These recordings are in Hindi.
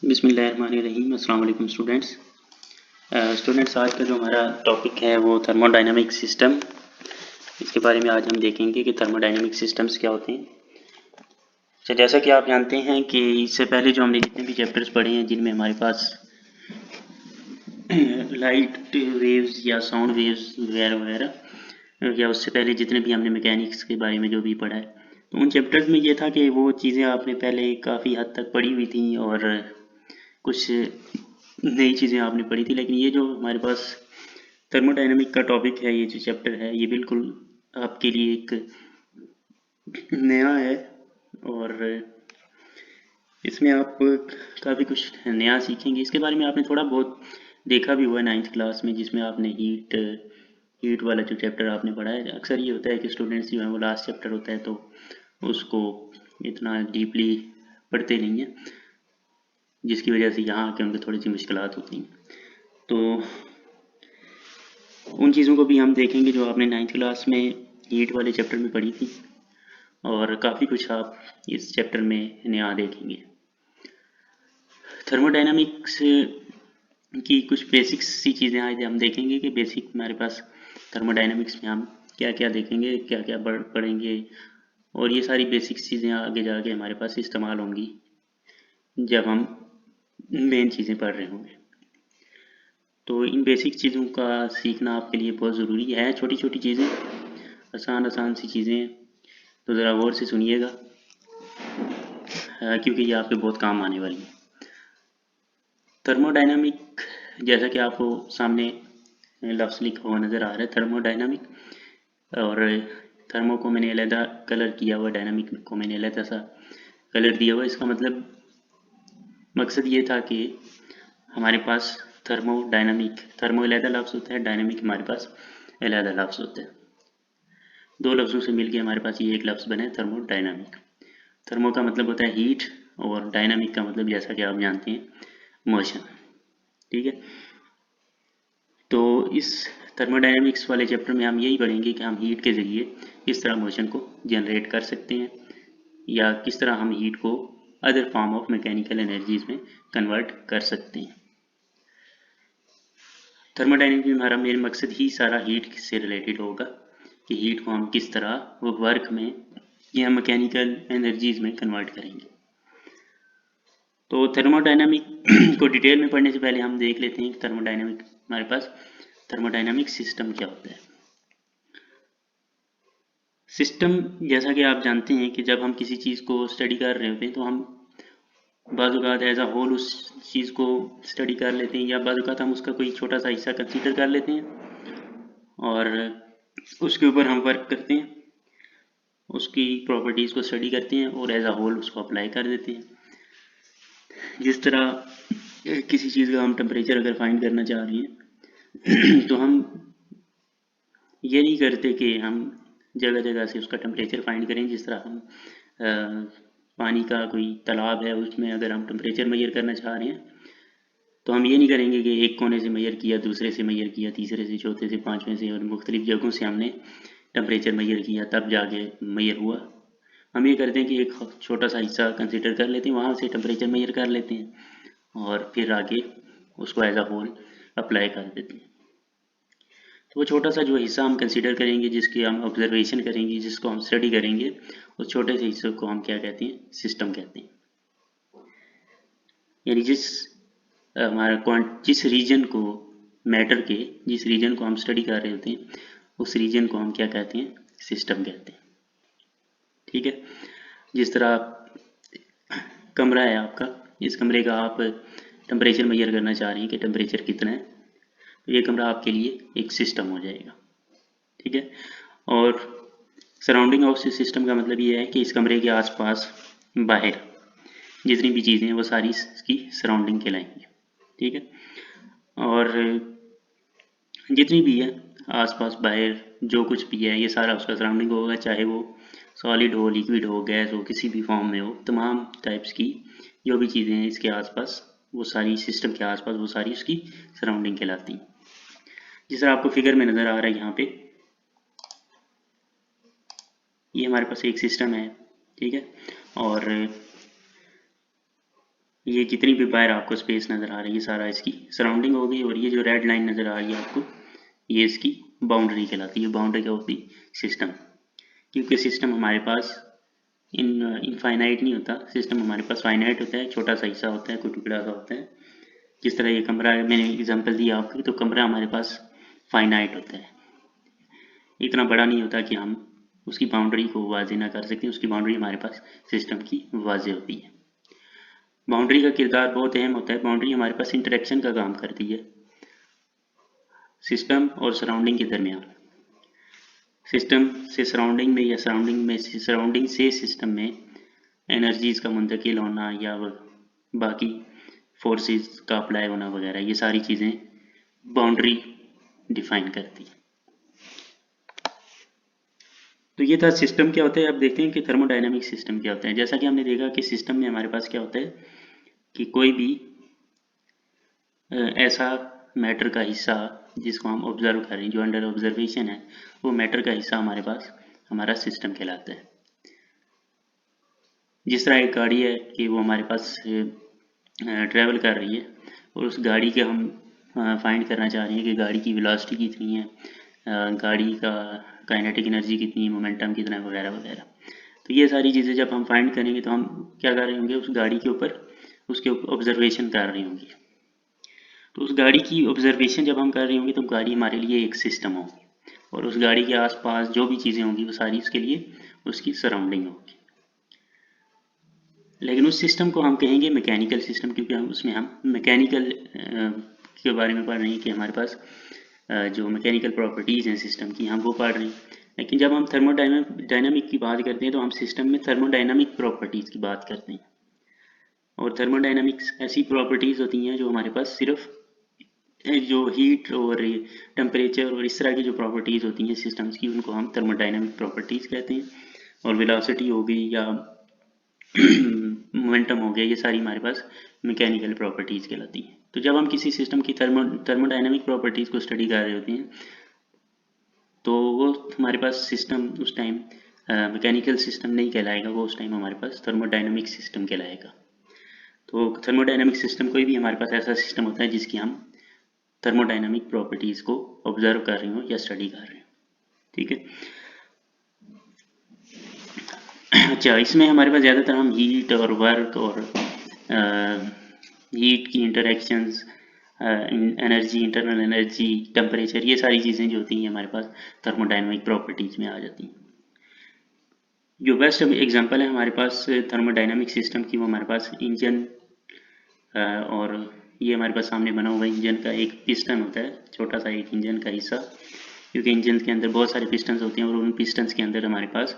बिस्मिल्लाहिर्रहमानिर्रहीम। अस्सलाम वालेकुम स्टूडेंट्स, आज का जो हमारा टॉपिक है वो थर्मोडायनामिक सिस्टम। इसके बारे में आज हम देखेंगे कि थर्मोडायनामिक सिस्टम्स क्या होते हैं। तो जैसा कि आप जानते हैं कि इससे पहले जो हमने जितने भी चैप्टर्स पढ़े हैं जिनमें हमारे पास लाइट वेव्स या साउंड वेव्स वगैरह वगैरह, या उससे पहले जितने भी हमने मैकेनिक्स के बारे में जो भी पढ़ा है, तो उन चैप्टर्स में ये था कि वो चीज़ें आपने पहले काफ़ी हद तक पढ़ी हुई थी और कुछ नई चीज़ें आपने पढ़ी थी। लेकिन ये जो हमारे पास थर्मोडायनामिक का टॉपिक है, ये जो चैप्टर है, ये बिल्कुल आपके लिए एक नया है और इसमें आप काफ़ी कुछ नया सीखेंगे। इसके बारे में आपने थोड़ा बहुत देखा भी हुआ 9th क्लास में, जिसमें आपने हीट वाला जो चैप्टर आपने पढ़ा है। अक्सर ये होता है कि स्टूडेंट्स जो है वो लास्ट चैप्टर होता है तो उसको इतना डीपली पढ़ते नहीं हैं, जिसकी वजह से यहाँ आके उनकी थोड़ी सी मुश्किलात होती हैं। तो उन चीज़ों को भी हम देखेंगे जो आपने 9th क्लास में हीट वाले चैप्टर में पढ़ी थी, और काफ़ी कुछ आप इस चैप्टर में नया देखेंगे। थर्मोडायनामिक्स की कुछ बेसिक्स सी चीज़ें आज हम देखेंगे कि बेसिक हमारे पास थर्मोडायनामिक्स में हम क्या क्या देखेंगे, क्या क्या पढ़ेंगे, और ये सारी बेसिक्स चीज़ें आगे जाके हमारे पास इस्तेमाल होंगी जब हम मेन चीज़ें पढ़ रहे होंगे। तो इन बेसिक चीज़ों का सीखना आपके लिए बहुत ज़रूरी है। छोटी छोटी चीज़ें, आसान सी चीज़ें, तो ज़रा गौर से सुनिएगा क्योंकि ये आपके बहुत काम आने वाली है। थर्मोडायनामिक, जैसा कि आपको सामने लफ्ज़ लिखा हुआ नज़र आ रहा है थर्मोडायनामिक, और थर्मो को मैंने अलहदा कलर किया हुआ, डायनामिक को मैंने अलहदा सा कलर दिया हुआ। इसका मकसद ये था कि हमारे पास थर्मो अलहदा लफ्ज़ होता है, डायनामिक हमारे पास अलहदा लफ्ज़ होता है। दो लफ्ज़ों से मिलके हमारे पास ये एक लफ्ज़ बना है थर्मोडायनामिक। थर्मो का मतलब होता है हीट और डायनामिक का मतलब जैसा कि आप जानते हैं मोशन। ठीक है, तो इस थर्मोडायनामिक्स वाले चैप्टर में हम यही पढ़ेंगे कि हम हीट के ज़रिए किस तरह मोशन को जनरेट कर सकते हैं, या किस तरह हम हीट को other form of mechanical energies में कन्वर्ट कर सकते हैं। थर्मोडायनामिक्स में हमारा मेन मकसद ही सारा हीट से रिलेटेड होगा कि हीट को हम किस तरह वो वर्क में या मैकेनिकल एनर्जीज में कन्वर्ट करेंगे। तो थर्मोडायनामिक को डिटेल में पढ़ने से पहले हम देख लेते हैं कि थर्मोडायनामिक हमारे पास थर्मोडायनामिक सिस्टम क्या होता है। सिस्टम, जैसा कि आप जानते हैं कि जब हम किसी चीज़ को स्टडी कर रहे होते हैं तो हम बाज़-औक़ात एज अ होल उस चीज़ को स्टडी कर लेते हैं, या बाज़-औक़ात हम उसका कोई छोटा सा हिस्सा कंसीडर कर लेते हैं और उसके ऊपर हम वर्क करते हैं, उसकी प्रॉपर्टीज़ को स्टडी करते हैं और एज अ होल उसको अप्लाई कर देते हैं। जिस तरह किसी चीज़ का हम टेम्परेचर अगर फाइंड करना चाह रहे हैं तो हम ये नहीं करते कि हम जगह जगह से उसका टेम्परेचर फाइंड करें। जिस तरह हम पानी का कोई तालाब है, उसमें अगर हम टेम्परेचर मेजर करना चाह रहे हैं तो हम ये नहीं करेंगे कि एक कोने से मेजर किया, दूसरे से मेजर किया, तीसरे से, चौथे से, पाँचवें से, और मुख्तलिफ जगहों से हमने टेम्परेचर मेजर किया तब जाके मेजर हुआ। हम ये करते हैं कि एक छोटा सा हिस्सा कंसिडर कर लेते हैं, वहाँ से टेम्परेचर मेजर कर लेते हैं और फिर आगे उसको एज अ होल अप्लाई कर देते हैं। तो वो छोटा सा जो हिस्सा हम कंसिडर करेंगे, जिसकी हम ऑब्जर्वेशन करेंगे, जिसको हम स्टडी करेंगे, उस छोटे से हिस्से को हम क्या कहते हैं, सिस्टम कहते हैं। यानी जिस रीजन को, मैटर के जिस रीजन को हम स्टडी कर रहे होते हैं, उस रीजन को हम क्या कहते हैं, सिस्टम कहते हैं। ठीक है, जिस तरह कमरा है आपका, इस कमरे का आप टेम्परेचर मेजर करना चाह रहे हैं कि टेम्परेचर कितना है, तो ये कमरा आपके लिए एक सिस्टम हो जाएगा। ठीक है, और सराउंडिंग ऑफ सिस्टम का मतलब ये है कि इस कमरे के आसपास बाहर जितनी भी चीज़ें हैं वो सारी इसकी सराउंडिंग कहलाएंगी। ठीक है, और जितनी भी है आसपास बाहर जो कुछ भी है ये सारा उसका सराउंडिंग होगा, चाहे वो सॉलिड हो, लिक्विड हो, गैस हो, किसी भी फॉर्म में हो। तमाम टाइप्स की जो भी चीज़ें हैं इसके आसपास, वो सारी सिस्टम के आसपास वो सारी उसकी सराउंडिंग कहलाती हैं। जिस तरह आपको फिगर में नज़र आ रहा है यहाँ पे, ये हमारे पास एक सिस्टम है। ठीक है, और ये जितनी भी बाहर आपको स्पेस नज़र आ रही है सारा इसकी सराउंडिंग होगी, और ये जो रेड लाइन नज़र आ रही है आपको ये इसकी बाउंड्री कहलाती है, बाउंड्री ऑफ द सिस्टम। क्योंकि सिस्टम हमारे पास इनफाइनाइट नहीं होता, सिस्टम हमारे पास फाइनाइट होता है, छोटा सा हिस्सा होता है, कोई टुकड़ा सा होता है। जिस तरह ये कमरा है, मैंने एग्जांपल दिया आपको, तो कमरा हमारे पास फाइनाइट होता है, इतना बड़ा नहीं होता कि हम उसकी बाउंड्री को वाज़े ना कर सकते। उसकी बाउंड्री हमारे पास सिस्टम की वाज़े होती है। बाउंड्री का किरदार बहुत अहम होता है। बाउंड्री हमारे पास इंटरेक्शन का काम करती है सिस्टम और सराउंडिंग के दरमियान। सिस्टम से सराउंडिंग में या सराउंडिंग से सिस्टम में एनर्जीज का मुंतकिल होना या बाकी फोर्सेस का अप्लाई होना वगैरह, ये सारी चीज़ें बाउंड्री डिफाइन करती है। तो ये था सिस्टम क्या होता है। अब देखते हैं कि थर्मोडायनामिक सिस्टम क्या होता है। जैसा कि हमने देखा कि सिस्टम में हमारे पास क्या होता है कि कोई भी ऐसा मैटर का हिस्सा जिसको हम ऑब्जर्व कर रहे हैं, जो अंडर ऑब्जर्वेशन है, वो मैटर का हिस्सा हमारे पास हमारा सिस्टम कहलाता है। जिस तरह एक गाड़ी है कि वो हमारे पास ट्रैवल कर रही है और उस गाड़ी के हम फाइंड करना चाह रहे हैं कि गाड़ी की वेलोसिटी कितनी है, गाड़ी का काइनेटिक एनर्जी कितनी है, मोमेंटम कितना है, वगैरह वगैरह। तो ये सारी चीज़ें जब हम फाइंड करेंगे तो हम क्या कर रहे होंगे, उस गाड़ी के ऊपर उसके ऑब्जर्वेशन कर रहे होंगे। तो उस गाड़ी की ऑब्जर्वेशन जब हम कर रहे होंगे तो गाड़ी हमारे लिए एक सिस्टम होगी, और उस गाड़ी के आसपास जो भी चीज़ें होंगी वो सारी उसके लिए उसकी सराउंडिंग होगी। लेकिन उस सिस्टम को हम कहेंगे मैकेनिकल सिस्टम, क्योंकि हम उसमें हम मैकेनिकल के बारे में पढ़ रहे हैं कि हमारे पास जो मैकेनिकल प्रॉपर्टीज़ हैं सिस्टम की, हम वो पढ़ रहे हैं। लेकिन जब हम थर्मोडायनामिक की बात करते हैं तो हम सिस्टम में थर्मोडायनामिक प्रॉपर्टीज़ की बात करते हैं। और थर्मोडायनामिक्स ऐसी प्रॉपर्टीज़ होती हैं जो हमारे पास सिर्फ जो हीट और टेम्परेचर और इस तरह की जो प्रॉपर्टीज़ होती हैं सिस्टम्स की, उनको हम थर्मोडायनामिक प्रॉपर्टीज़ कहते हैं। और वेलोसिटी हो गई या मोमेंटम हो गया, ये सारी हमारे पास मैकेनिकल प्रॉपर्टीज़ कहलाती हैं। तो जब हम किसी सिस्टम की थर्मोडायनामिक प्रॉपर्टीज़ को स्टडी कर रहे होते हैं तो वो हमारे पास सिस्टम उस टाइम मैकेनिकल सिस्टम नहीं कहलाएगा, वो उस टाइम हमारे पास थर्मोडायनामिक सिस्टम कहलाएगा। तो थर्मोडायनामिक सिस्टम कोई भी हमारे पास ऐसा सिस्टम होता है जिसकी हम थर्मोडायनामिक प्रॉपर्टीज़ को ऑब्जर्व कर रहे हो या स्टडी कर रहे हो। ठीक है। अच्छा, इसमें हमारे पास ज़्यादातर हम हीट और वर्क और हीट की interactions, energy, internal energy, temperature, ये सारी चीज़ें जो होती हैं हमारे पास थर्मोडायनामिक प्रॉपर्टीज़ में आ जाती हैं। जो बेस्ट एग्जांपल है हमारे पास थर्मोडायनामिक सिस्टम की, वो हमारे पास इंजन और ये हमारे पास सामने बना हुआ इंजन का एक पिस्टन होता है, छोटा सा एक इंजन का हिस्सा, क्योंकि इंजन के अंदर बहुत सारे पिस्टन्स होते हैं और उन पिस्टन्स के अंदर हमारे पास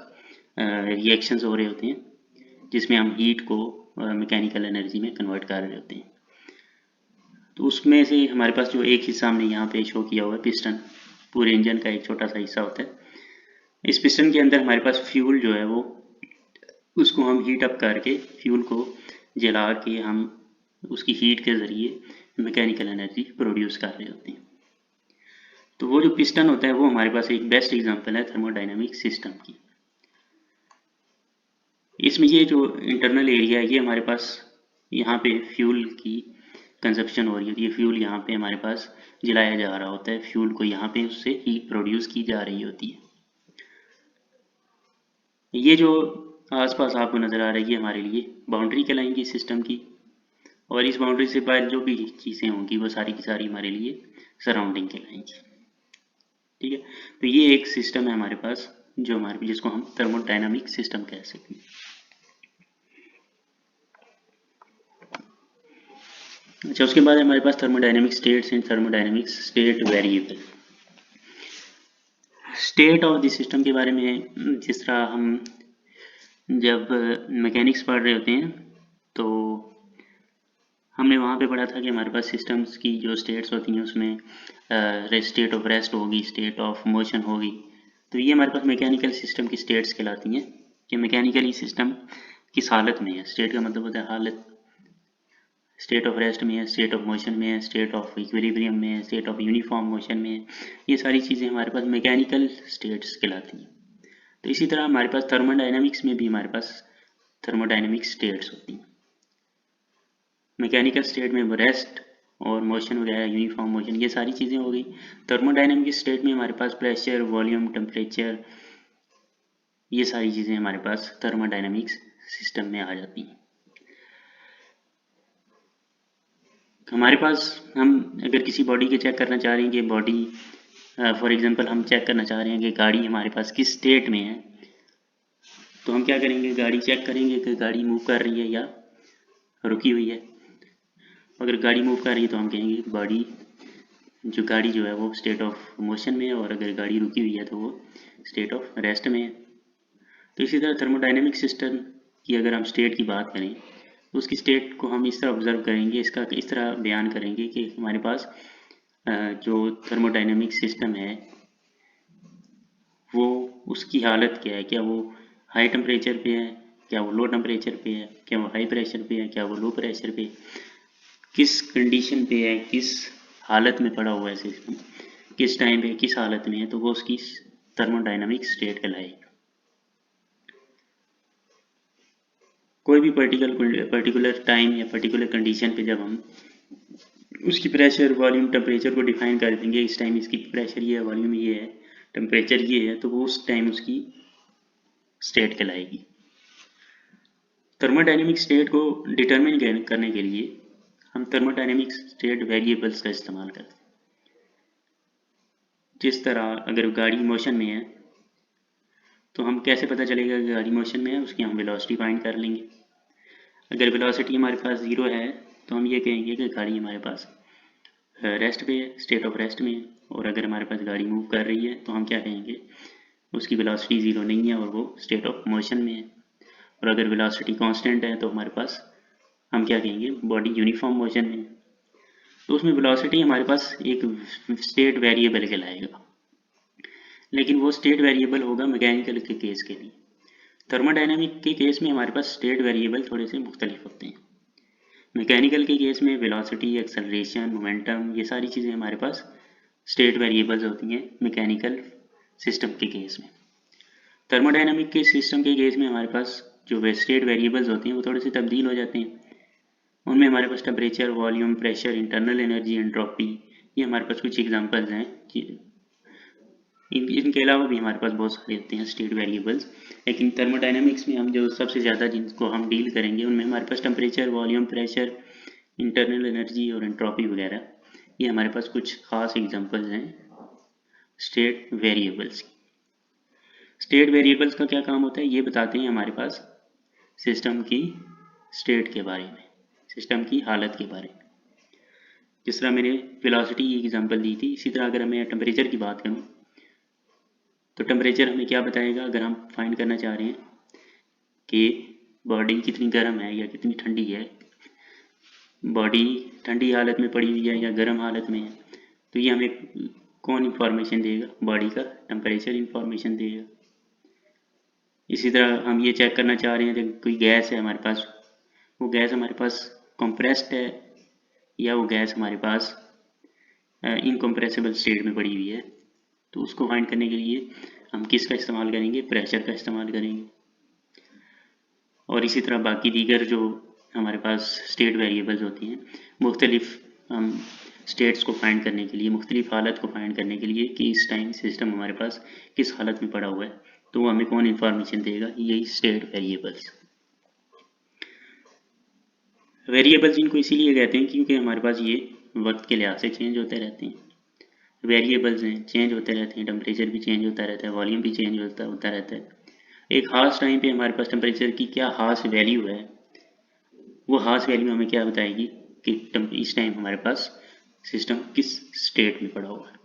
रिएक्शंस हो रहे होते हैं जिसमें हम हीट को मैकेनिकल एनर्जी में कन्वर्ट कर रहे होते हैं। तो उसमें से हमारे पास जो एक हिस्सा हमने यहाँ पे शो किया हुआ है पिस्टन, पूरे इंजन का एक छोटा सा हिस्सा होता है। इस पिस्टन के अंदर हमारे पास फ्यूल जो है वो, उसको हम हीट अप करके फ्यूल को जला के हम उसकी हीट के ज़रिए मैकेनिकल एनर्जी प्रोड्यूस कर रहे होते हैं। तो वो जो पिस्टन होता है वो हमारे पास एक बेस्ट एग्जांपल है थर्मोडायनामिक सिस्टम की। इसमें ये जो इंटरनल एरिया है ये हमारे पास यहाँ पे फ्यूल की कंजप्शन हो रही होती है, फ्यूल यहाँ पे हमारे पास जलाया जा रहा होता है, फ्यूल को यहाँ पे उससे हीट प्रोड्यूस की जा रही होती है। ये जो आसपास आपको नज़र आ रही है हमारे लिए बाउंड्री कहलाएंगी सिस्टम की, और इस बाउंड्री से बाहर जो भी चीज़ें होंगी वो सारी की सारी हमारे लिए सराउंडिंग कहलाएंगी। ठीक है। तो ये एक सिस्टम है हमारे पास जो हमारे, जिसको हम थर्मोडायनामिक सिस्टम कह सकते हैं। अच्छा, उसके बाद हमारे पास thermodynamic states and thermodynamic state variable. State of the system के बारे में जिस तरह हम जब मैकेनिक्स पढ़ रहे होते हैं तो हमने वहाँ पे पढ़ा था कि हमारे पास सिस्टम्स की जो स्टेट्स होती हैं उसमें स्टेट ऑफ रेस्ट होगी, स्टेट ऑफ मोशन होगी। तो ये हमारे पास मैकेनिकल सिस्टम की स्टेट्स कहलाती हैं कि मैकेनिकली सिस्टम किस हालत में है। स्टेट का मतलब होता है हालत, स्टेट ऑफ रेस्ट में है, स्टेट ऑफ मोशन में है, स्टेट ऑफ इक्विलिब्रियम में है, स्टेट ऑफ यूनिफॉर्म मोशन में है। ये सारी चीज़ें हमारे पास मैकेनिकल स्टेट्स कहलाती हैं। तो इसी तरह हमारे पास थर्मोडायनामिक्स में भी हमारे पास थर्मोडायनामिक स्टेट्स होती हैं। मैकेनिकल स्टेट में रेस्ट और मोशन वगैरह, यूनिफॉर्म मोशन, ये सारी चीज़ें हो गई। थर्मोडाइनमिक स्टेट में हमारे पास प्रेशर, वॉल्यूम, टेम्परेचर, ये सारी चीज़ें हमारे पास थर्मोडाइनमिक्स सिस्टम में आ जाती हैं। हमारे पास हम अगर किसी बॉडी के चेक करना चाह रहे हैं कि बॉडी फॉर एग्जांपल हम चेक करना चाह रहे हैं कि गाड़ी हमारे पास किस स्टेट में है, तो हम क्या करेंगे, गाड़ी चेक करेंगे कि गाड़ी मूव कर रही है या रुकी हुई है। अगर गाड़ी मूव कर रही है तो हम कहेंगे बॉडी जो गाड़ी जो है वो स्टेट ऑफ मोशन में है, और अगर गाड़ी रुकी हुई है तो वो स्टेट ऑफ रेस्ट में है। तो इसी तरह थर्मोडाइनमिक सिस्टम की अगर हम स्टेट की बात करें तो उसकी स्टेट को हम इस तरह ऑब्जर्व करेंगे, इसका इस तरह बयान करेंगे कि हमारे पास जो थर्मोडाइनमिक सिस्टम है वो उसकी हालत क्या है, क्या वो हाई टेम्परेचर पे है, क्या वो लो टेम्परेचर पे है, क्या वो हाई प्रेशर पे है, क्या वो लो प्रेशर पे, किस कंडीशन पे है, किस हालत में पड़ा हुआ है सिस्टम, किस टाइम पे किस हालत में है, तो वो उसकी थर्मोडाइनमिक स्टेट कहलाएगी। कोई भी पर्टिकुलर टाइम या पर्टिकुलर कंडीशन पे जब हम उसकी प्रेशर, वॉल्यूम, टेम्परेचर को डिफाइन कर देंगे, इस टाइम इसकी प्रेशर ये है, वॉल्यूम ये है, टेम्परेचर ये है, तो वो उस टाइम उसकी स्टेट कहलाएगी। थर्मोडाइनमिक स्टेट को डिटरमिन करने के लिए हम थर्मोडाइनमिक स्टेट वेरिएबल्स का इस्तेमाल करते हैं। जिस तरह अगर गाड़ी मोशन में है तो हम कैसे पता चलेगा कि गाड़ी मोशन में है, उसकी हम वेलोसिटी फाइंड कर लेंगे। अगर वेलोसिटी हमारे पास 0 है तो हम ये कहेंगे कि गाड़ी हमारे पास रेस्ट पे है, स्टेट ऑफ रेस्ट में है। और अगर हमारे पास गाड़ी मूव कर रही है तो हम क्या कहेंगे, उसकी वेलोसिटी 0 नहीं है और वो स्टेट ऑफ मोशन में है। और अगर वेलोसिटी कांस्टेंट है तो हमारे पास हम क्या कहेंगे, बॉडी यूनिफॉर्म मोशन में है। तो उसमें वेलोसिटी हमारे पास एक स्टेट वेरिएबल कहलाएगा, लेकिन वो स्टेट वेरिएबल होगा मैकेनिकल के केस के लिए। थर्मोडाइनमिक के केस में हमारे पास स्टेट वेरिएबल थोड़े से मुख्तलिफ होते हैं। मैकेनिकल के केस में वेलोसिटी, एक्सेलरेशन, मोमेंटम, ये सारी चीज़ें हमारे पास स्टेट वेरिएबल्स होती हैं मैकेनिकल सिस्टम के केस में। थर्मोडाइनमिक के सिस्टम के केस में हमारे पास जो स्टेट वेरिएबल्स होते हैं वो थोड़े से तब्दील हो जाते हैं। उनमें हमारे पास temperature, volume, pressure, internal energy, entropy, ये हमारे पास कुछ एग्जांपल्स हैं। इनके अलावा भी हमारे पास बहुत सारे होते हैं स्टेट वेरिएबल्स, लेकिन थर्मोडाइनमिक्स में हम जो सबसे ज़्यादा जिनको हम डील करेंगे उनमें हमारे पास temperature, volume, pressure, internal energy और एंट्रोपी वगैरह, ये हमारे पास कुछ खास एग्जांपल्स हैं स्टेट वेरिएबल्स। स्टेट वेरिएबल्स का क्या काम होता है, ये बताते हैं हमारे पास सिस्टम की स्टेट के बारे में, सिस्टम की हालत के बारे में। जिस तरह मैंने वेलोसिटी की एग्जांपल दी थी, इसी तरह अगर मैं टेम्परेचर की बात करूं तो टेम्परेचर हमें क्या बताएगा, अगर हम फाइंड करना चाह रहे हैं कि बॉडी कितनी गर्म है या कितनी ठंडी है, बॉडी ठंडी हालत में पड़ी हुई है या गर्म हालत में है, तो ये हमें कौन इंफॉर्मेशन देगा, बॉडी का टेम्परेचर इंफॉर्मेशन देगा। इसी तरह हम ये चेक करना चाह रहे हैं कि कोई गैस है हमारे पास, वो गैस हमारे पास कंप्रेस्ड है या वो गैस हमारे पास इनकम्प्रेसिबल स्टेट में पड़ी हुई है, तो उसको फाइंड करने के लिए हम किसका इस्तेमाल करेंगे, प्रेशर का इस्तेमाल करेंगे। और इसी तरह बाकी दीगर जो हमारे पास स्टेट वेरिएबल्स होती हैं, मुख्तलिफ हम स्टेट्स को फाइंड करने के लिए, मुख्तलिफ हालत को फाइंड करने के लिए कि इस टाइम सिस्टम हमारे पास किस हालत में पड़ा हुआ है, तो वो हमें कौन इन्फॉर्मेशन देगा, यही स्टेट वेरिएबल्स। वेरिएबल्स इनको इसीलिए कहते हैं क्योंकि हमारे पास ये वक्त के लिहाज से चेंज होते रहते हैं। वेरिएबल्स हैं, चेंज होते रहते हैं, टेम्परेचर भी चेंज होता रहता है, वॉल्यूम भी चेंज होता रहता है। एक खास टाइम पे हमारे पास टेम्परेचर की क्या खास वैल्यू है, वो खास वैल्यू हमें क्या बताएगी कि इस टाइम हमारे पास सिस्टम किस स्टेट में पड़ा हुआ है।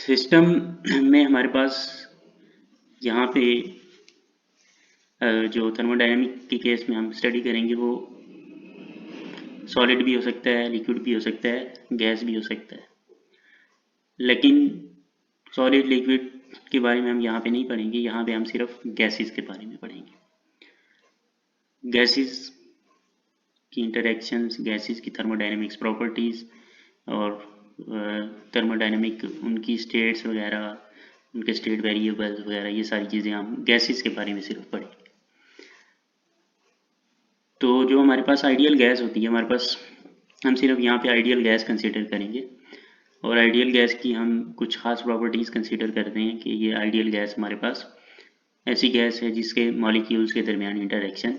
सिस्टम में हमारे पास यहाँ पे जो थर्मोडायनामिक के केस में हम स्टडी करेंगे वो सॉलिड भी हो सकता है, लिक्विड भी हो सकता है, गैस भी हो सकता है। लेकिन सॉलिड लिक्विड के बारे में हम यहाँ पे नहीं पढ़ेंगे, यहाँ पे हम सिर्फ गैसेस के बारे में पढ़ेंगे। गैसेस की इंटरेक्शंस, गैसेस की थर्मोडायनेमिक्स प्रॉपर्टीज़ और थर्मोडायनेमिक उनकी स्टेट्स वगैरह, उनके स्टेट वेरिएबल्स वगैरह, ये सारी चीज़ें हम गैसेस के बारे में सिर्फ पढ़ेंगे। तो जो हमारे पास आइडियल गैस होती है, हमारे पास हम सिर्फ यहाँ पे आइडियल गैस कंसीडर करेंगे, और आइडियल गैस की हम कुछ खास प्रॉपर्टीज़ कंसीडर करते हैं कि ये आइडियल गैस हमारे पास ऐसी गैस है जिसके मॉलिक्यूल्स के दरमियान इंटरेक्शन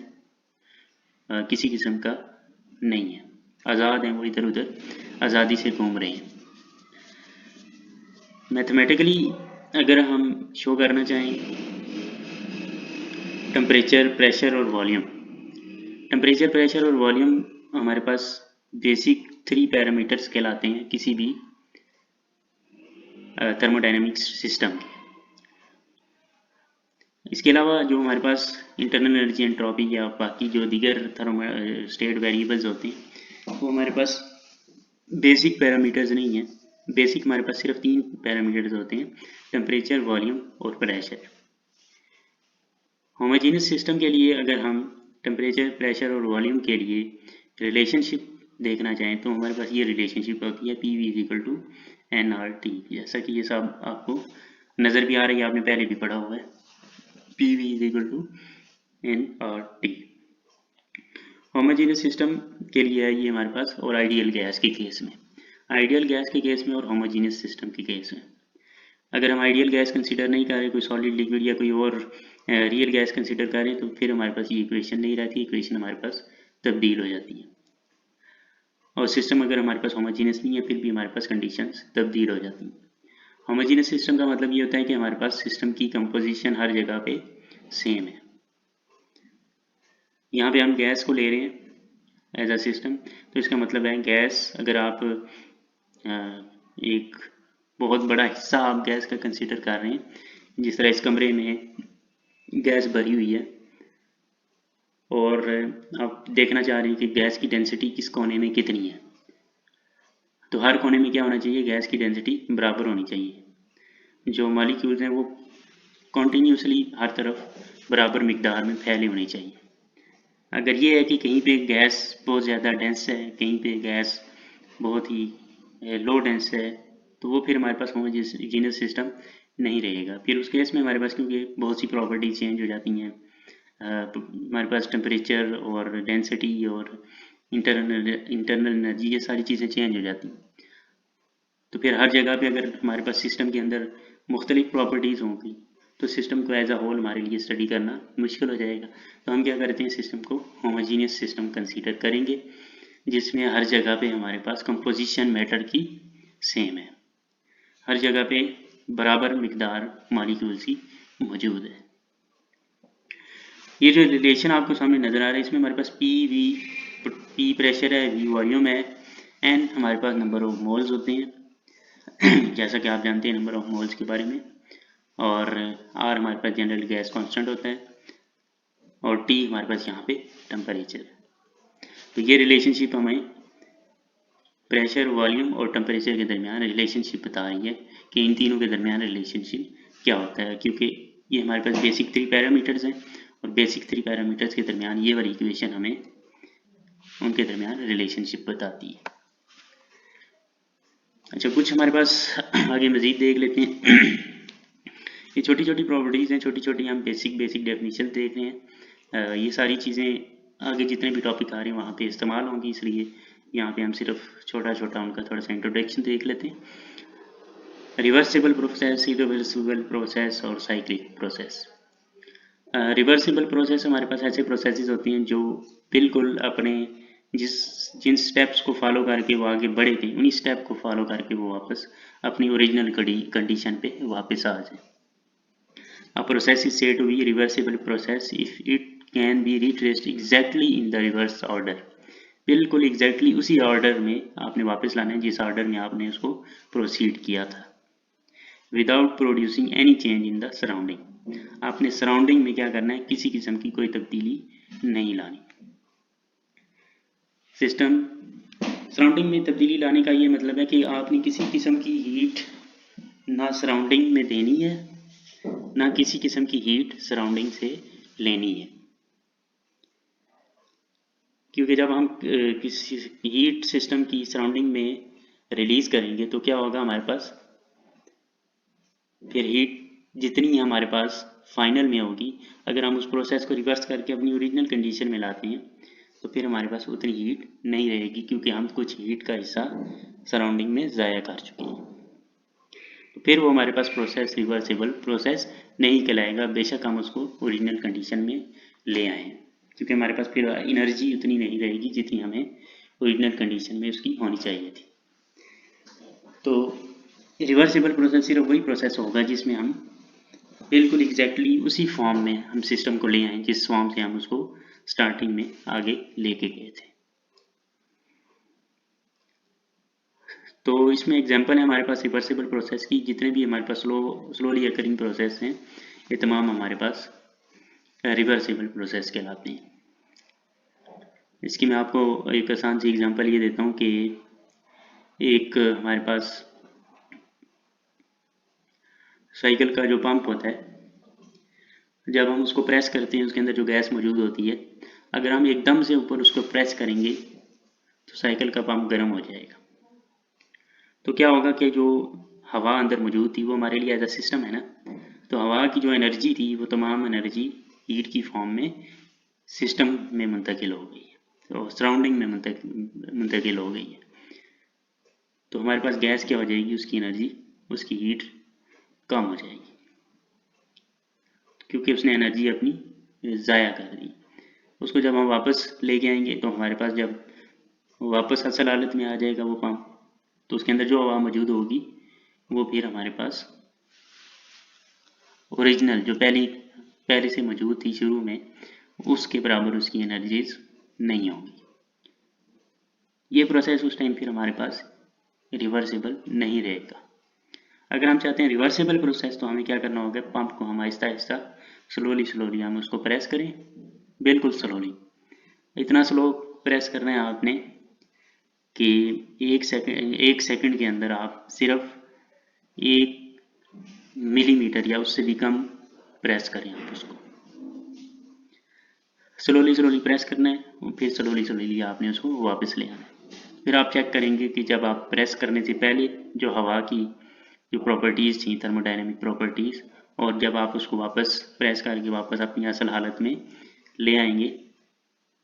किसी किस्म का नहीं है, आज़ाद हैं, वो इधर उधर आज़ादी से घूम रहे हैं। मैथमेटिकली अगर हम शो करना चाहें टेम्परेचर, प्रेशर और वॉल्यूम, टेम्परेचर, प्रेशर और वॉल्यूम हमारे पास बेसिक 3 पैरामीटर्स कहलाते हैं किसी भी थर्मोडायनेमिक्स सिस्टम के। इसके अलावा जो हमारे पास इंटरनल एनर्जी, एंट्रोपी या बाकी जो दीगर स्टेट वेरिएबल्स होते हैं वो हमारे पास बेसिक पैरामीटर्स नहीं है। बेसिक हमारे पास सिर्फ 3 पैरामीटर्स होते हैं, टेम्परेचर, वॉल्यूम और प्रेशर। होमोजेनियस सिस्टम के लिए अगर हम टेम्परेचर, प्रेशर और वॉल्यूम के लिए रिलेशनशिप देखना चाहें तो हमारे पास ये रिलेशनशिप होती है PV इक्वल टू nRT, जैसा कि ये सब आपको नज़र भी आ रही है, आपने पहले भी पढ़ा हुआ है, PV equal to nRT। Homogeneous system के लिए है ये हमारे पास, और आइडियल गैस के केस में, आइडियल गैस के केस में और होमोजेनियस सिस्टम के केस में अगर हम आइडियल गैस कंसीडर नहीं कर रहे, कोई सॉलिड, लिक्विड या कोई और रियल गैस कंसीडर कर रहे हैं, तो फिर हमारे पास ये इक्वेशन नहीं रहती, इक्वेशन हमारे पास तब्दील हो जाती है। और सिस्टम अगर हमारे पास होमोजीनियस नहीं है फिर भी हमारे पास कंडीशंस तब्दील हो जाती हैं। होमोजीनियस सिस्टम का मतलब ये होता है कि हमारे पास सिस्टम की कंपोजिशन हर जगह पे सेम है। यहाँ पे हम गैस को ले रहे हैं एज अ सिस्टम, तो इसका मतलब है गैस, अगर आप एक बहुत बड़ा हिस्सा आप गैस का कंसीडर कर रहे हैं, जिस तरह इस कमरे में गैस भरी हुई है और आप देखना चाह रहे हैं कि गैस की डेंसिटी किस कोने में कितनी है, तो हर कोने में क्या होना चाहिए, गैस की डेंसिटी बराबर होनी चाहिए। जो मॉलिक्यूल्स हैं वो कॉन्टीन्यूसली हर तरफ बराबर मिकदार में फैले होने चाहिए। अगर ये है कि कहीं पे गैस बहुत ज़्यादा डेंस है, कहीं पे गैस बहुत ही लो डेंस है, तो वो फिर हमारे पास होमोजेनियस सिस्टम नहीं रहेगा। फिर उस केस में हमारे पास क्योंकि बहुत सी प्रॉपर्टीज चेंज हो जाती हैं, हमारे पास टेम्परेचर और डेंसिटी और इंटरनल एनर्जी, ये सारी चीज़ें चेंज हो जाती हैं। तो फिर हर जगह पे अगर हमारे पास सिस्टम के अंदर मुख्तलिफ प्रॉपर्टीज़ होंगी तो सिस्टम को एज अ होल हमारे लिए स्टडी करना मुश्किल हो जाएगा। तो हम क्या करते हैं, सिस्टम को होमोजीनियस सिस्टम कंसीडर करेंगे जिसमें हर जगह पे हमारे पास कंपोजिशन मैटर की सेम है, हर जगह पे बराबर मिकदार मॉलिक्यूल्स की मौजूद है। ये जो रिलेशन आपको सामने नज़र आ रहा है, इसमें हमारे पास P प्रेशर है, V वॉल्यूम है, N हमारे पास नंबर ऑफ मोल्स होते हैं जैसा कि आप जानते हैं नंबर ऑफ मोल्स के बारे में, और R हमारे पास जनरल गैस कांस्टेंट होता है, और T हमारे पास यहाँ पे टेम्परेचर है। तो ये रिलेशनशिप हमें प्रेशर, वॉल्यूम और टेम्परेचर के दरमियान रिलेशनशिप बता रही है कि इन तीनों के दरमियान रिलेशनशिप क्या होता है, क्योंकि ये हमारे पास बेसिक 3 पैरामीटर्स हैं और बेसिक 3 पैरामीटर्स के दरमियान ये वाली इक्वेशन हमें उनके दरमियान रिलेशनशिप बताती है। अच्छा, कुछ हमारे पास आगे मज़ीद देख लेते हैं ये छोटी छोटी प्रॉपर्टीज़ हैं, छोटी छोटी हम बेसिक डेफिनेशन देख रहे हैं। ये सारी चीज़ें आगे जितने भी टॉपिक आ रहे हैं वहाँ पे इस्तेमाल होंगी, इसलिए यहाँ पे हम सिर्फ छोटा छोटा उनका थोड़ा सा इंट्रोडक्शन देख लेते हैं। रिवर्सिबल प्रोसेस, इरिवर्सिबल प्रोसेस और साइक्लिक प्रोसेस। रिवर्सिबल प्रोसेस हमारे पास ऐसे प्रोसेसेस होती हैं जो बिल्कुल अपने जिन स्टेप्स को फॉलो करके वो आगे बढ़े थे उन्हीं स्टेप को फॉलो करके वो वापस अपनी ओरिजिनल कंडीशन पे वापस आ जाए। A process is said to be reversible process if it can be retraced exactly in the reverse order. बिल्कुल एग्जैक्टली उसी ऑर्डर में आपने वापस लाना है जिस ऑर्डर में आपने उसको प्रोसीड किया था, without producing any change in the surrounding. आपने सराउंडिंग में क्या करना है, किसी किस्म की कोई तब्दीली नहीं लानी। सिस्टम सराउंडिंग में तब्दीली लाने का ये मतलब है कि आपने किसी किस्म की हीट ना सराउंडिंग में देनी है, ना किसी किस्म की हीट सराउंडिंग से लेनी है। क्योंकि जब हम किसी हीट सिस्टम की सराउंडिंग में रिलीज करेंगे तो क्या होगा, हमारे पास फिर हीट जितनी हमारे पास फाइनल में होगी, अगर हम उस प्रोसेस को रिवर्स करके अपनी ओरिजिनल कंडीशन में लाते हैं तो फिर हमारे पास उतनी हीट नहीं रहेगी, क्योंकि हम कुछ हीट का हिस्सा सराउंडिंग में ज़ाया कर चुके हैं। तो फिर वो हमारे पास प्रोसेस रिवर्सिबल प्रोसेस नहीं कहलाएगा, बेशक हम उसको ओरिजिनल कंडीशन में ले आए, क्योंकि हमारे पास फिर एनर्जी उतनी नहीं रहेगी जितनी हमें ओरिजिनल कंडीशन में उसकी होनी चाहिए थी। तो रिवर्सिबल प्रोसेस सिर्फ वही प्रोसेस होगा जिसमें हम बिल्कुल एग्जैक्टली उसी फॉर्म में हम सिस्टम को ले आए जिस फॉर्म से हम उसको स्टार्टिंग में आगे लेके गए थे। तो इसमें एग्जांपल है हमारे पास रिवर्सिबल प्रोसेस की, जितने भी हमारे पास स्लोली अकरिंग प्रोसेस हैं ये तमाम हमारे पास रिवर्सिबल प्रोसेस कहलाते हैं। इसकी मैं आपको एक आसान सी एग्जांपल ये देता हूँ कि एक हमारे पास साइकिल का जो पंप होता है, जब हम उसको प्रेस करते हैं उसके अंदर जो गैस मौजूद होती है, अगर हम एकदम से ऊपर उसको प्रेस करेंगे तो साइकिल का पंप गर्म हो जाएगा। तो क्या होगा कि जो हवा अंदर मौजूद थी वो हमारे लिए एज अ सिस्टम है ना, तो हवा की जो एनर्जी थी वो तमाम एनर्जी हीट की फॉर्म में सिस्टम में मुंतकिल हो गई है, तो सराउंडिंग में मुंतकिल हो गई है। तो हमारे पास गैस क्या हो जाएगी, उसकी एनर्जी, उसकी हीट कम हो जाएगी, क्योंकि उसने एनर्जी अपनी ज़ाया कर दी। उसको जब हम वापस लेके आएंगे तो हमारे पास जब वापस असल हालत में आ जाएगा वो पंप, तो उसके अंदर जो हवा मौजूद होगी वो फिर हमारे पास ओरिजिनल जो पहले से मौजूद थी शुरू में, उसके बराबर उसकी एनर्जीज नहीं होंगी। ये प्रोसेस उस टाइम फिर हमारे पास रिवर्सिबल नहीं रहेगा। अगर हम चाहते हैं रिवर्सिबल प्रोसेस तो हमें क्या करना होगा, पंप को हम आहिस्ता आहिस्ता स्लोली हम उसको प्रेस करें, बिल्कुल स्लोली, इतना स्लो प्रेस करना है आपने कि एक सेकंड के अंदर आप सिर्फ 1 मिलीमीटर या उससे भी कम प्रेस करें। आप उसको स्लोली प्रेस करना है और फिर स्लोली आपने उसको वापस ले आना है। फिर आप चेक करेंगे कि जब आप प्रेस करने से पहले जो हवा की जो प्रॉपर्टीज़ थी, थर्मोडायनेमिक प्रॉपर्टीज़, और जब आप उसको वापस प्रेस करके वापस अपनी असल हालत में ले आएंगे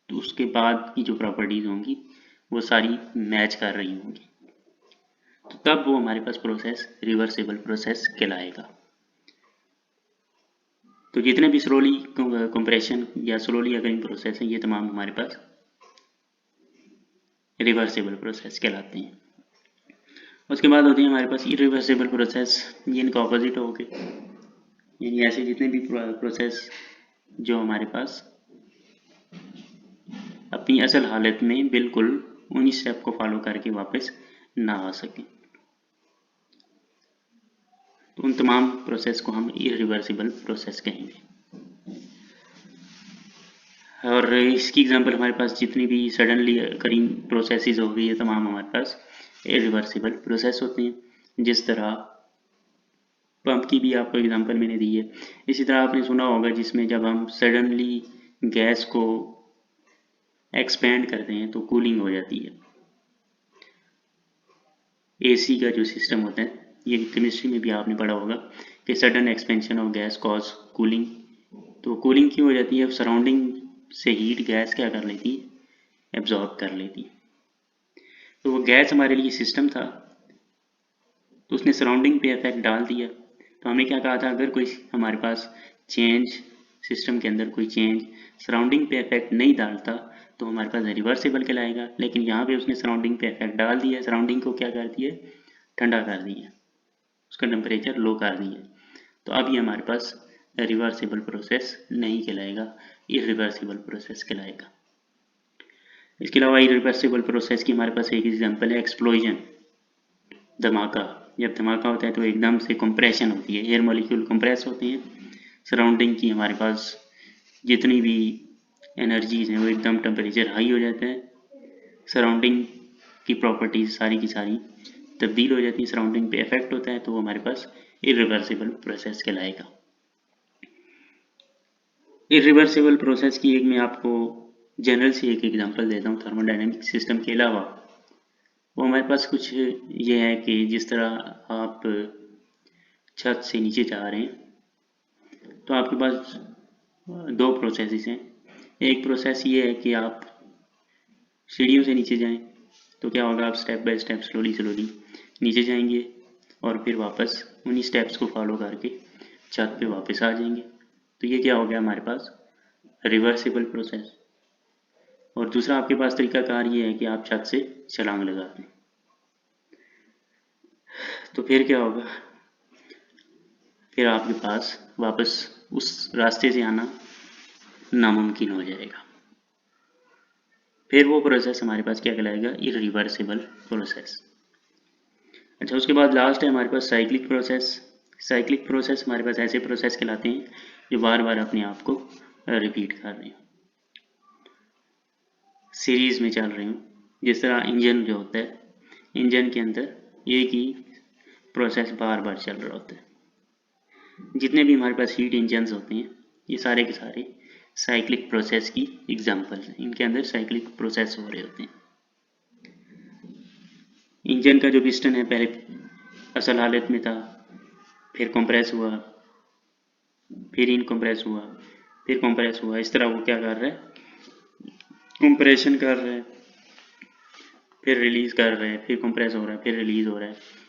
तो उसके बाद की जो प्रॉपर्टीज़ होंगी वो सारी मैच कर रही होंगी, तो तब वो हमारे पास प्रोसेस रिवर्सिबल प्रोसेस कहलाएगा। तो जितने भी स्लोली कंप्रेशन या स्लोली अकरिंग प्रोसेस हैं ये तमाम हमारे पास रिवर्सिबल प्रोसेस कहलाते हैं। उसके बाद होती है हमारे पास इरिवर्सिबल प्रोसेस, ये इनका ऑपोजिट हो गए, यानी ऐसे जितने भी प्रोसेस जो हमारे पास अपनी असल हालत में बिल्कुल उन्हीं स्टेप को फॉलो करके वापस ना आ सकें, तो उन तमाम प्रोसेस को हम इरिवर्सिबल प्रोसेस कहेंगे। और इसकी एग्जांपल हमारे पास जितनी भी सडनली अकरिंग प्रोसेसेस हो गई है तमाम हमारे पास इरिवर्सिबल प्रोसेस होते हैं। जिस तरह पंप की भी आपको एग्जांपल मैंने दी है, इसी तरह आपने सुना होगा जिसमें जब हम सडनली गैस को एक्सपेंड करते हैं तो कूलिंग हो जाती है। एसी का जो सिस्टम होता है, ये केमिस्ट्री में भी आपने पढ़ा होगा कि sudden expansion of gas cause cooling. तो कूलिंग क्यों हो जाती है, सराउंडिंग से हीट गैस क्या कर लेती है, एब्जॉर्ब कर लेती है। तो वो गैस हमारे लिए सिस्टम था, तो उसने सराउंडिंग पे इफेक्ट डाल दिया। तो हमने क्या कहा था, अगर कोई हमारे पास चेंज सिस्टम के अंदर कोई चेंज सराउंडिंग पे इफेक्ट नहीं डालता तो हमारे पास रिवर्सिबल कहलाएगा। लेकिन यहाँ पे उसने सराउंडिंग पे इफेक्ट डाल दिया, सराउंडिंग को क्या कर दिया, ठंडा कर दिया, उसका टेम्परेचर लो कर दिया, तो अब ये हमारे पास रिवर्सिबल प्रोसेस नहीं कहलाएगा, इरिवर्सिबल प्रोसेस कहलाएगा। इसके अलावा इरिवर्सिबल प्रोसेस की हमारे पास एक एग्जांपल है एक्सप्लोजन, धमाका। जब धमाका होता है तो एकदम से कंप्रेशन होती है, एयर मॉलिक्यूल कंप्रेस होते हैं, सराउंडिंग की हमारे पास जितनी भी एनर्जीज हैं वो एकदम टेम्परेचर हाई हो जाता है, सराउंडिंग की प्रॉपर्टीज सारी की सारी तब्दील हो जाती है, सराउंडिंग पे इफेक्ट होता है, तो वो हमारे पास इरिवर्सिबल प्रोसेस कहलाएगा। इरिवर्सिबल प्रोसेस की एक मैं आपको जनरल से एक एग्जांपल देता हूँ थर्मोडायनेमिक सिस्टम के अलावा। वो हमारे पास कुछ ये है कि जिस तरह आप छत से नीचे जा रहे हैं तो आपके पास 2 प्रोसेसेस हैं। एक प्रोसेस ये है कि आप सीढ़ियों से नीचे जाएं तो क्या होगा, आप step by step slowly slowly नीचे जाएंगे और फिर वापस उन्हीं स्टेप्स को फॉलो करके छत पे वापस आ जाएंगे। तो ये क्या हो गया हमारे पास, रिवर्सिबल प्रोसेस। और दूसरा आपके पास तरीकाकार ये है कि आप छत से छलांग लगा दें। तो फिर क्या होगा, फिर आपके पास वापस उस रास्ते से आना नामुमकिन हो जाएगा। फिर वो प्रोसेस हमारे पास क्या कहलाएगा, इरिवर्सिबल प्रोसेस। अच्छा, उसके बाद लास्ट है हमारे पास साइक्लिक प्रोसेस। साइक्लिक प्रोसेस हमारे पास ऐसे प्रोसेस कहलाते हैं जो बार बार अपने आप को रिपीट कर रहे हो, सीरीज में चल रहे हो। जिस तरह इंजन जो होता है, इंजन के अंदर एक ही प्रोसेस बार बार चल रहा होता है। जितने भी हमारे पास हीट इंजन्स होते हैं ये सारे के सारे साइक्लिक प्रोसेस की एग्जांपल हैं। इनके अंदर साइक्लिक प्रोसेस हो रहे होते हैं। इंजन का जो पिस्टन है पहले असल हालत में था, फिर कंप्रेस हुआ, फिर इनकम्प्रेस हुआ, फिर कंप्रेस हुआ। इस तरह वो क्या कर रहा है, कंप्रेशन कर रहा है, फिर रिलीज कर रहा है, फिर कंप्रेस हो रहा है, फिर रिलीज हो रहा है।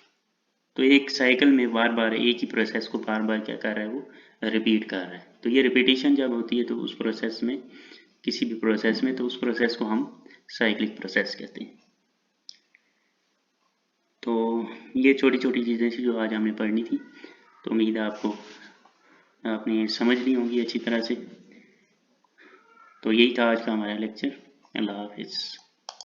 तो एक साइकिल में बार बार एक ही प्रोसेस को बार बार क्या कर रहा है, वो रिपीट कर रहा है। तो ये रिपीटिशन जब होती है तो उस प्रोसेस में, किसी भी प्रोसेस में, तो उस प्रोसेस को हम साइक्लिक प्रोसेस कहते हैं। तो ये छोटी छोटी चीज़ें थी जो आज हमने पढ़नी थी। तो उम्मीद है आपको आपने समझ ली होंगी अच्छी तरह से। तो यही था आज का हमारा लेक्चर। अल्लाह हाफिज़।